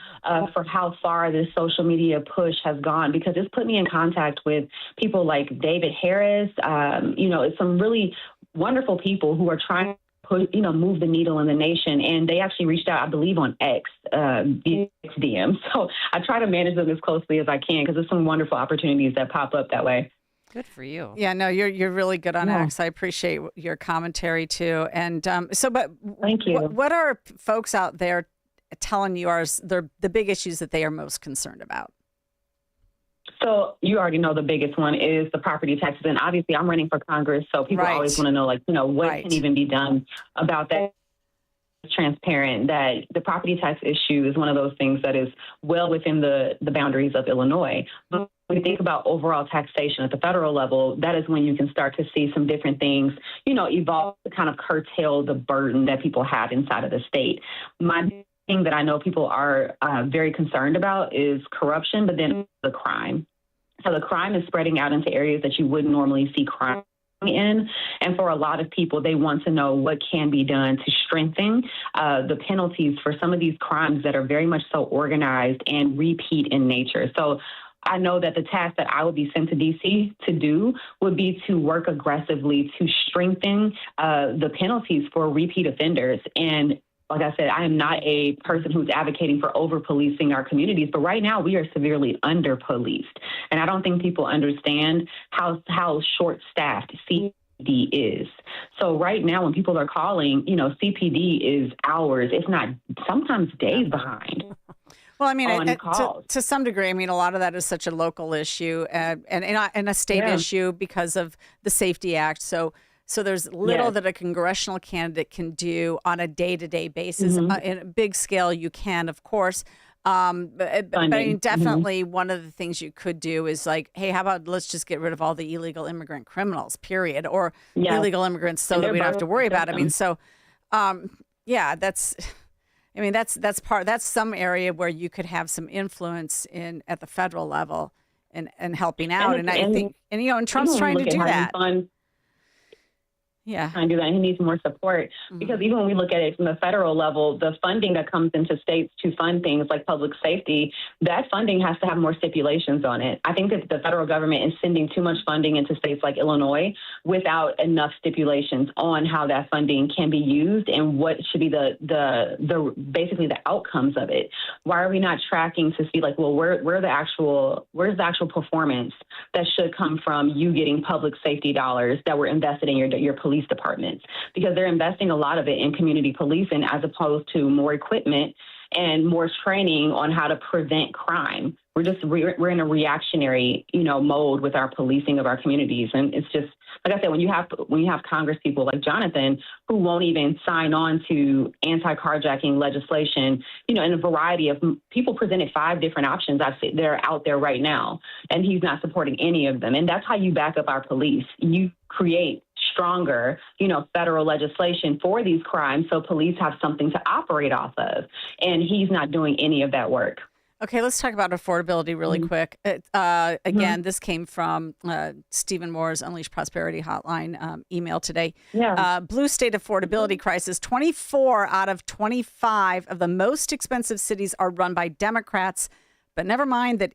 for how far this social media push has gone because it's put me in contact with people like David Harris, it's some really wonderful people who are trying to move the needle in the nation. And they actually reached out, I believe, on X, DM. So I try to manage them as closely as I can because there's some wonderful opportunities that pop up that way. Good for you. Yeah, no, you're really good on X. I appreciate your commentary too. And but thank you. What are folks out there telling you are the big issues that they are most concerned about? So you already know the biggest one is the property taxes, and obviously I'm running for Congress, so people always want to know, what can even be done about that. Transparent that the property tax issue is one of those things that is well within the boundaries of Illinois. But when you think about overall taxation at the federal level, that is when you can start to see some different things, evolve to kind of curtail the burden that people have inside of the state. My thing that I know people are very concerned about is corruption, but then the crime. So the crime is spreading out into areas that you wouldn't normally see crime in. And for a lot of people, they want to know what can be done to strengthen the penalties for some of these crimes that are very much so organized and repeat in nature. So I know that the task that I would be sent to D.C. to do would be to work aggressively to strengthen the penalties for repeat offenders. And like I said, I am not a person who's advocating for over-policing our communities, but right now we are severely under-policed. And I don't think people understand how short-staffed CPD is. So right now when people are calling, CPD is hours, if not sometimes days behind. Well, I mean, to some degree, I mean, a lot of that is such a local issue and a state issue because of the Safety Act. So there's little that a congressional candidate can do on a day-to-day basis. In a big scale, you can, of course. But I mean, definitely one of the things you could do is like, hey, how about let's just get rid of all the illegal immigrant criminals, period, or illegal immigrants so that we don't have to worry about it. I mean, so, that's some area where you could have some influence at the federal level and helping out. And I think, and Trump's trying to do that. Trying to do that. He needs more support because even when we look at it from the federal level, the funding that comes into states to fund things like public safety, that funding has to have more stipulations on it. I think that the federal government is sending too much funding into states like Illinois without enough stipulations on how that funding can be used and what should be the basically the outcomes of it. Why are we not tracking to see where's the actual performance that should come from you getting public safety dollars that were invested in your police departments, because they're investing a lot of it in community policing as opposed to more equipment and more training on how to prevent crime. We're in a reactionary, mode with our policing of our communities. And it's just, like I said, when you have Congress people like Jonathan who won't even sign on to anti-carjacking legislation, in a variety of people presented 5 different options that are out there right now, and he's not supporting any of them. And that's how you back up our police. You create stronger, federal legislation for these crimes so police have something to operate off of. And he's not doing any of that work. Okay, let's talk about affordability really quick. Again, this came from Stephen Moore's Unleash Prosperity Hotline email today. Yeah. Blue state affordability crisis. 24 out of 25 of the most expensive cities are run by Democrats. But never mind that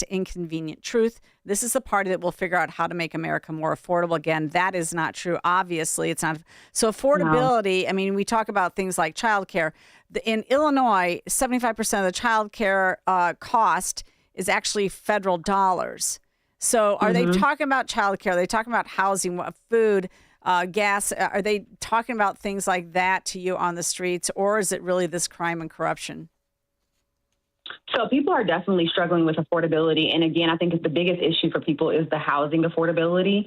inconvenient truth. This is the party that will figure out how to make America more affordable. Again, that is not true. Obviously, it's not. So affordability, I mean, we talk about things like childcare. In Illinois, 75% of the childcare cost is actually federal dollars. So are they talking about childcare? Are they talking about housing, food, gas? Are they talking about things like that to you on the streets? Or is it really this crime and corruption? So people are definitely struggling with affordability. And again, I think the biggest issue for people is the housing affordability.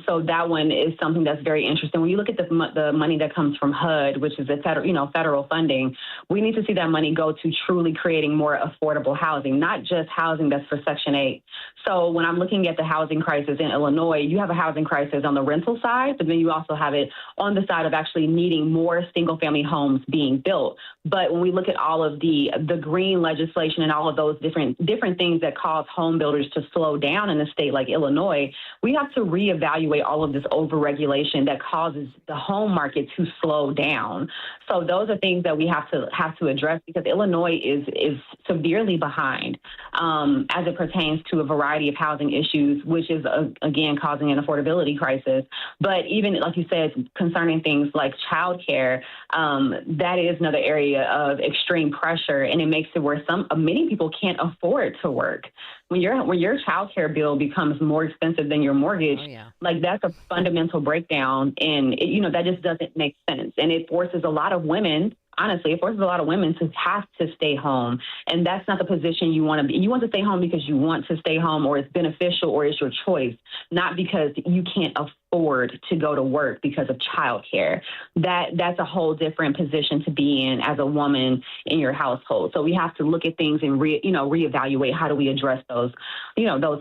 So that one is something that's very interesting. When you look at the money that comes from HUD, which is the federal funding, we need to see that money go to truly creating more affordable housing, not just housing that's for Section 8. So when I'm looking at the housing crisis in Illinois, you have a housing crisis on the rental side, but then you also have it on the side of actually needing more single family homes being built. But when we look at all of the green legislation and all of those different things that cause home builders to slow down in a state like Illinois, we have to reevaluate all of this overregulation that causes the home market to slow down. So those are things that we have to address, because Illinois is severely behind as it pertains to a variety of housing issues, which is again causing an affordability crisis. But even like you said, concerning things like childcare, that is another area of extreme pressure, and it makes it where many people can't afford to work. When your child care bill becomes more expensive than your mortgage, like that's a fundamental breakdown, and that just doesn't make sense. And it forces a lot of women, honestly, to have to stay home. And that's not the position you want to be. You want to stay home because you want to stay home, or it's beneficial, or it's your choice, not because you can't afford to go to work because of childcare. That's a whole different position to be in as a woman in your household. So we have to look at things and reevaluate how do we address those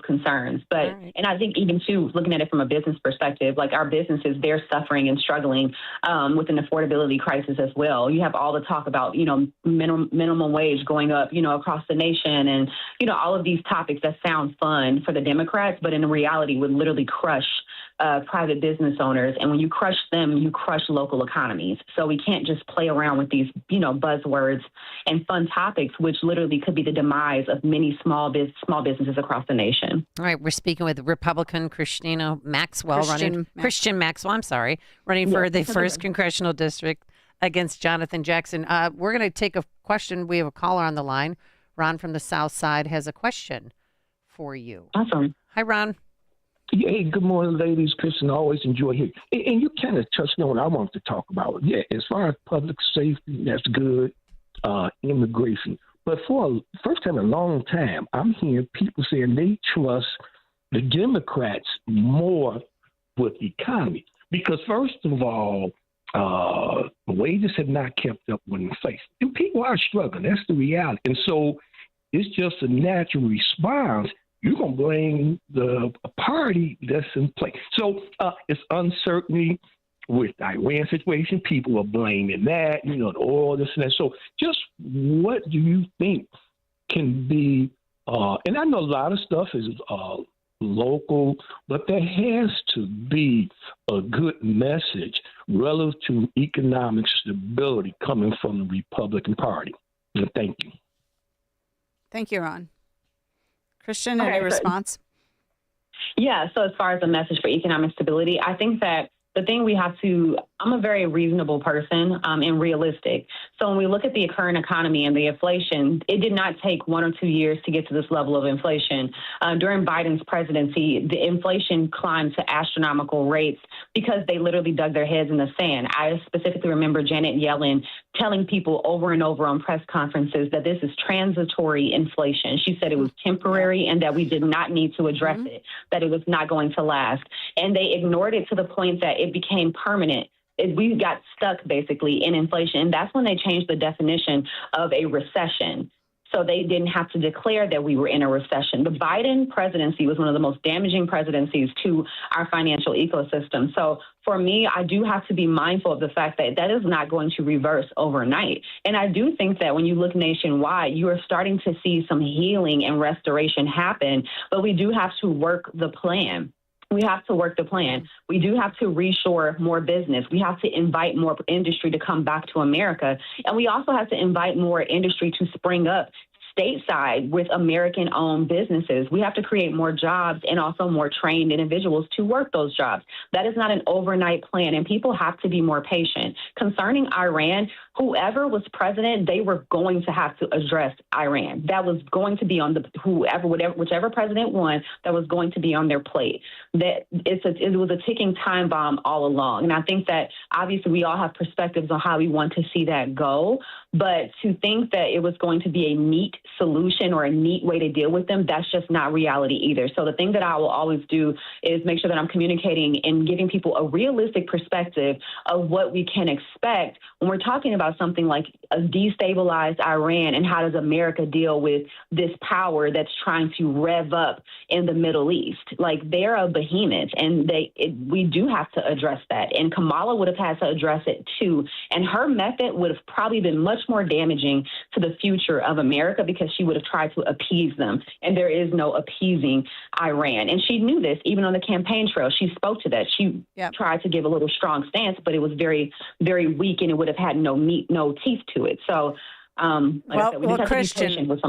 concerns. But and I think even too, looking at it from a business perspective, like our businesses, they're suffering and struggling with an affordability crisis as well. You have all the talk about minimum wage going up across the nation, and all of these topics that sound fun for the Democrats, but in reality would literally crush private business owners. And when you crush them, you crush local economies. So we can't just play around with these, buzzwords and fun topics, which literally could be the demise of many small businesses across the nation. All right. We're speaking with Republican Christian Maxwell, running for the 1st Congressional District against Jonathan Jackson. We're going to take a question. We have a caller on the line. Ron from the South Side has a question for you. Awesome. Hi, Ron. Hey, good morning, ladies. Christian, I always enjoy hearing. And you kind of touched on what I wanted to talk about. Yeah, as far as public safety, that's good. Immigration. But for the first time in a long time, I'm hearing people saying they trust the Democrats more with the economy. Because first of all, wages have not kept up with inflation. And people are struggling. That's the reality. And so it's just a natural response. You're going to blame the party that's in place. So it's uncertainty with the Iran situation. People are blaming that, the oil, this and that. So just what do you think can be, and I know a lot of stuff is local, but there has to be a good message relative to economic stability coming from the Republican Party. And thank you. Thank you, Ron. Christian, any response? Yeah, so as far as a message for economic stability, I think that the thing we have to, I'm a very reasonable person and realistic. So when we look at the current economy and the inflation, it did not take 1 or 2 years to get to this level of inflation. During Biden's presidency, the inflation climbed to astronomical rates because they literally dug their heads in the sand. I specifically remember Janet Yellen telling people over and over on press conferences that this is transitory inflation. She said it was temporary and that we did not need to address it, that it was not going to last. And they ignored it to the point that it became permanent. We got stuck basically in inflation. And that's when they changed the definition of a recession. So they didn't have to declare that we were in a recession. The Biden presidency was one of the most damaging presidencies to our financial ecosystem. So for me, I do have to be mindful of the fact that that is not going to reverse overnight. And I do think that when you look nationwide, you are starting to see some healing and restoration happen, but we do have to work the plan. We have to work the plan. We do have to reshore more business. We have to invite more industry to come back to America. And we also have to invite more industry to spring up stateside with American-owned businesses. We have to create more jobs and also more trained individuals to work those jobs. That is not an overnight plan, and people have to be more patient. Concerning Iran, whoever was president, they were going to have to address Iran. That was going to be on whichever president won, that was going to be on their plate. That it was a ticking time bomb all along. And I think that obviously we all have perspectives on how we want to see that go, but to think that it was going to be a neat solution or a neat way to deal with them, that's just not reality either. So the thing that I will always do is make sure that I'm communicating and giving people a realistic perspective of what we can expect when we're talking about something like a destabilized Iran, and how does America deal with this power that's trying to rev up in the Middle East. Like, they're a behemoth, and we do have to address that. And Kamala would have had to address it too. And her method would have probably been much more damaging to the future of America, because she would have tried to appease them. And there is no appeasing Iran. And she knew this even on the campaign trail. She spoke to that. She tried to give a little strong stance, but it was very, very weak, and it would have had no teeth to it. So, Christian,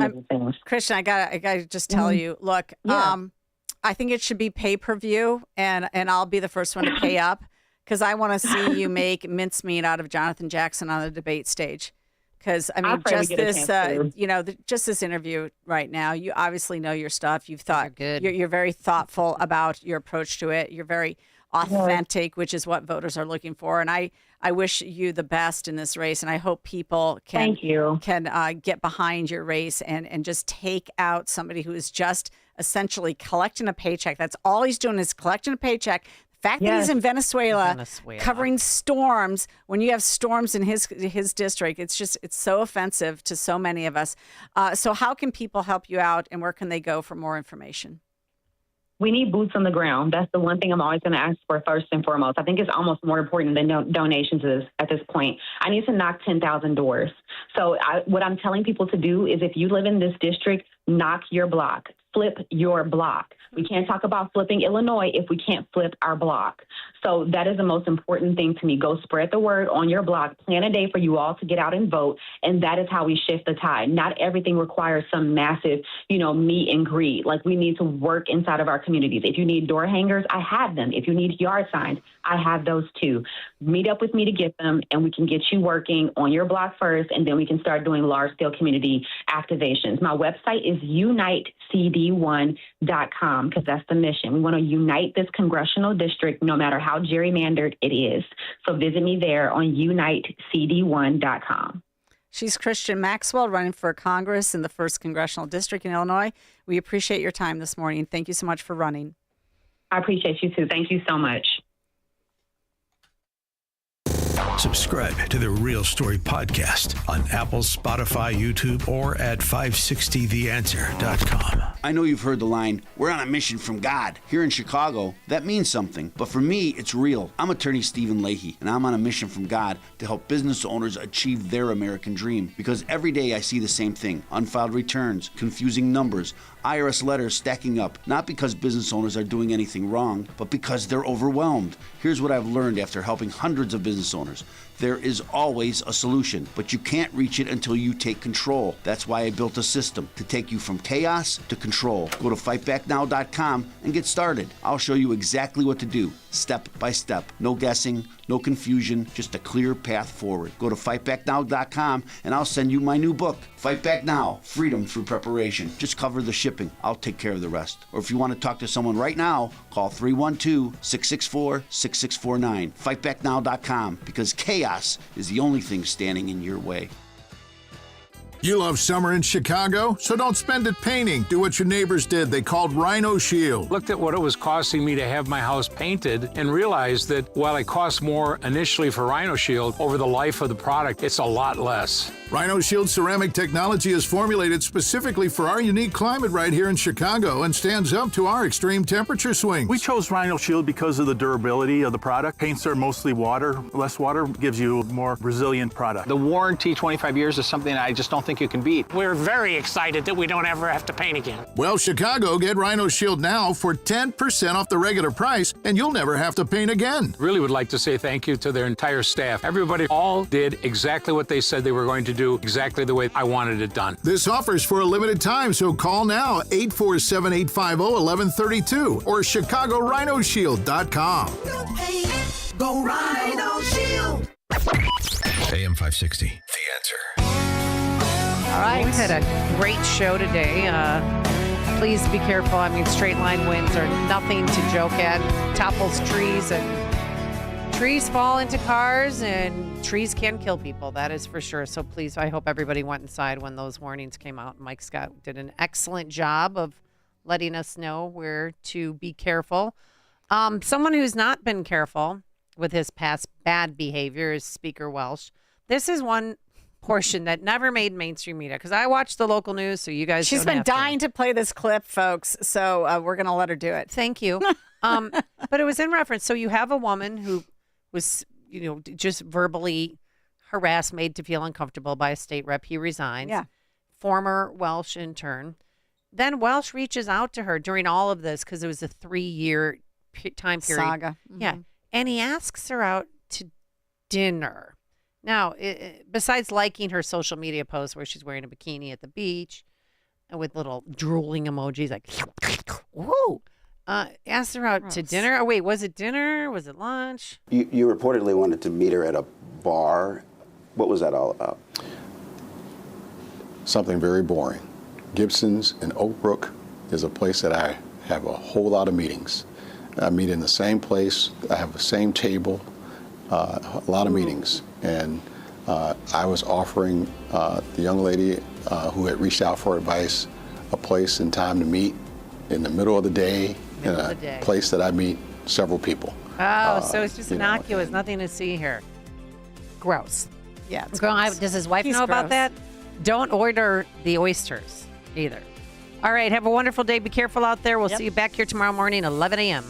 Christian, I gotta just tell you, look, I think it should be pay-per-view, and I'll be the first one to pay up, because I want to see you make mincemeat out of Jonathan Jackson on the debate stage. Because I mean, just this interview right now, you obviously know your stuff. You've thought you're very thoughtful about your approach to it. You're very authentic, which is what voters are looking for. And I wish you the best in this race, and I hope people can get behind your race and just take out somebody who is just essentially collecting a paycheck. That's all he's doing, is collecting a paycheck. The fact that he's in Venezuela covering storms, when you have storms in his district, it's so offensive to so many of us. So how can people help you out, and where can they go for more information? We need boots on the ground. That's the one thing I'm always going to ask for first and foremost. I think it's almost more important than donations at this point. I need to knock 10,000 doors. So what I'm telling people to do is, if you live in this district, knock your block. Flip your block. We can't talk about flipping Illinois if we can't flip our block. So that is the most important thing to me. Go spread the word on your block. Plan a day for you all to get out and vote. And that is how we shift the tide. Not everything requires some massive, meet and greet. Like, we need to work inside of our communities. If you need door hangers, I have them. If you need yard signs, I have those too. Meet up with me to get them, and we can get you working on your block first, and then we can start doing large-scale community activations. My website is unitecd1.com, because that's the mission. We want to unite this congressional district, no matter how gerrymandered it is. So visit me there on unitecd1.com. She's Christian Maxwell, running for Congress in the 1st Congressional District in Illinois. We appreciate your time this morning. Thank you so much for running. I appreciate you too. Thank you so much. Subscribe to the Real Story Podcast on Apple, Spotify, YouTube, or at 560theanswer.com. I know you've heard the line, "We're on a mission from God." Here in Chicago, that means something. But for me, it's real. I'm attorney Stephen Leahy, and I'm on a mission from God to help business owners achieve their American dream. Because every day I see the same thing: unfiled returns, confusing numbers, IRS letters stacking up, not because business owners are doing anything wrong, but because they're overwhelmed. Here's what I've learned after helping hundreds of business owners. There is always a solution, but you can't reach it until you take control. That's why I built a system to take you from chaos to control. Go to fightbacknow.com and get started. I'll show you exactly what to do, step by step. No guessing, no confusion, just a clear path forward. Go to fightbacknow.com and I'll send you my new book, Fight Back Now, Freedom Through Preparation. Just cover the shipping. I'll take care of the rest. Or if you want to talk to someone right now, call 312-664-6649. Fightbacknow.com, because chaos chaos is the only thing standing in your way. You love summer in Chicago, so don't spend it painting. Do what your neighbors did. They called Rhino Shield. Looked at what it was costing me to have my house painted and realized that while it cost more initially for Rhino Shield, over the life of the product, it's a lot less. Rhino Shield ceramic technology is formulated specifically for our unique climate right here in Chicago and stands up to our extreme temperature swings. We chose Rhino Shield because of the durability of the product. Paints are mostly water. Less water gives you a more resilient product. The warranty, 25 years, is something I just don't think you can beat. We're very excited that we don't ever have to paint again. Well, Chicago, get Rhino Shield now for 10% off the regular price, and you'll never have to paint again. Really would like to say thank you to their entire staff. Everybody all did exactly what they said they were going to do, exactly the way I wanted it done. This offer's for a limited time, so call now, 847-850-1132 or ChicagoRhinoShield.com. Go Rhino Shield. AM 560, The Answer. All right. We had a great show today. Please be careful. I mean, straight line winds are nothing to joke at. Topples trees, and trees fall into cars, and trees can kill people. That is for sure. So please, I hope everybody went inside when those warnings came out. Mike Scott did an excellent job of letting us know where to be careful. Someone who's not been careful with his past bad behavior is Speaker Welch. This is one portion that never made mainstream media, because I watched the local news, so you guys She's don't been have dying to play this clip, folks, so we're going to let her do it. Thank you. But it was in reference. So you have a woman who was, just verbally harassed, made to feel uncomfortable by a state rep. He resigns. Yeah. Former Welch intern. Then Welch reaches out to her during all of this, because it was a 3-year time period. Saga. Mm-hmm. Yeah. And he asks her out to dinner. Now, besides liking her social media post where she's wearing a bikini at the beach and with little drooling emojis like, whoa, asked her out to dinner. Oh, wait, was it dinner? Was it lunch? You reportedly wanted to meet her at a bar. What was that all about? Something very boring. Gibson's in Oak Brook is a place that I have a whole lot of meetings. I meet in the same place. I have the same table, a lot of meetings. And I was offering the young lady who had reached out for advice a place and time to meet in the middle of the day in a place that I meet several people. Oh, so it's just innocuous, nothing to see here. Gross. Yeah. Does his wife know about that? Don't order the oysters either. All right, have a wonderful day. Be careful out there. We'll see you back here tomorrow morning, 11 a.m.